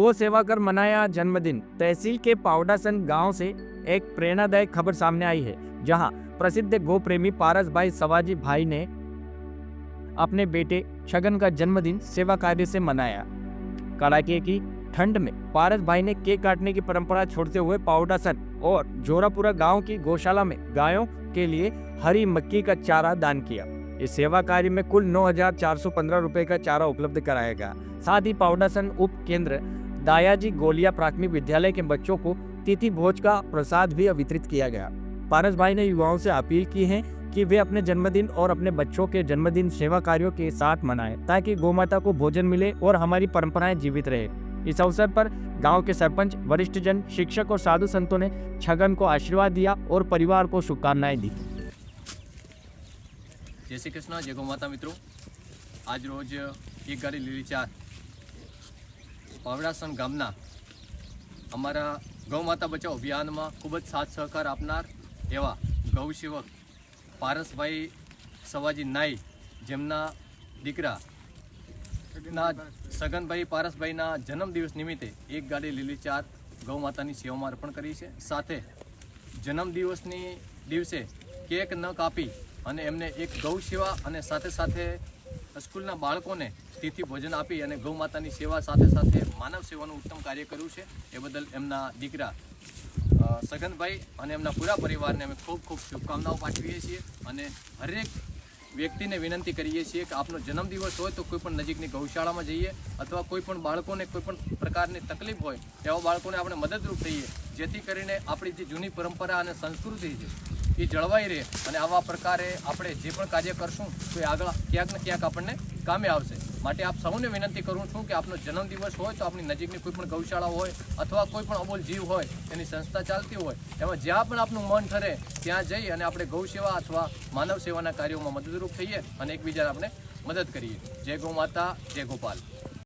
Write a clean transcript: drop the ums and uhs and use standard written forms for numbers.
गो सेवा कर मनाया जन्मदिन। तहसील के पावडासन गांव से एक प्रेरणादायक खबर सामने आई है, जहां प्रसिद्ध गो प्रेमी पारस भाई सवाजी भाई ने अपने बेटे छगन का जन्मदिन सेवा कार्य से मनाया। कड़ाके की ठंड में पारस भाई ने केक काटने की परंपरा छोड़ते हुए पावडासन और जोरापुरा गांव की गौशाला में गायों के लिए हरी मक्की का चारा दान किया। इस सेवा कार्य में कुल 9,415 रुपए का चारा उपलब्ध कराया गया। साथ ही पावडासन उप केंद्र दायाजी गोलिया प्राथमिक विद्यालय के बच्चों को तिथि भोज का प्रसाद भी वितरित किया गया। पारस भाई ने युवाओं से अपील की है कि वे अपने जन्मदिन और अपने बच्चों के जन्मदिन सेवा कार्यों के साथ मनाएं, ताकि गौमाता को भोजन मिले और हमारी परंपराएं जीवित रहे। इस अवसर पर गांव के सरपंच, वरिष्ठ जन, शिक्षक और साधु संतों ने छगन को आशीर्वाद दिया और परिवार को शुभकामनाएं दी। जय श्री कृष्ण, जय गौ माता। मित्रों, आज रोज एक गाड़ी લીલી ચાર પાવડાસન ગામના અમારા ગૌ માતા બચાવ અભિયાનમાં ખૂબ જ સાથ સહકાર આપનાર એવા ગૌસેવક પારસભાઈ સવાજી નાઈ, જેમના દીકરા સગનભાઈ પારસભાઈના જન્મદિવસ નિમિત્તે એક ગાડી લીલી ચાર ગૌ માતાની સેવામાં અર્પણ કરી છે। સાથે જન્મદિવસની દિવસે કેક ન કાપી અને એમને એક ગૌ સેવા અને સાથે સાથે સ્કૂલના બાળકોને તિથિ ભોજન આપી અને ગૌ માતાની સેવા સાથે સાથે માનવ સેવાનું ઉત્તમ કાર્ય કર્યું છે। એ બદલ એમના દીકરા સગનભાઈ અને એમના પૂરા પરિવારને અમે ખૂબ ખૂબ શુભકામનાઓ પાઠવીએ છીએ અને હરેક વ્યક્તિને વિનંતી કરીએ છીએ કે આપનો જન્મદિવસ હોય તો કોઈ પણ નજીકની ગૌશાળામાં જઈએ અથવા કોઈ પણ બાળકોને કોઈ પણ પ્રકારની તકલીફ હોય એવા બાળકોને આપણે મદદરૂપ થઈએ, જેથી કરીને આપણી જે જૂની પરંપરા અને સંસ્કૃતિ છે એ જળવાઈ રહે અને આવા પ્રકારે આપણે જે પણ કાર્ય કરશું તો એ આગળ ક્યાંક ને ક્યાંક આપણને કામે આવશે। માટે આપ સૌને વિનંતી કરું છું કે આપનો જન્મદિવસ હોય તો આપણી નજીકની કોઈ પણ ગૌશાળા હોય અથવા કોઈ પણ અબોલ જીવ હોય એની સંસ્થા ચાલતી હોય એમાં જ્યાં પણ આપનું મન ઠરે ત્યાં જઈ અને આપણે ગૌ સેવા અથવા માનવ સેવાના કાર્યોમાં મદદરૂપ થઈએ અને એકબીજાને આપણે મદદ કરીએ। જય ગૌ માતા, જય ગોપાલ।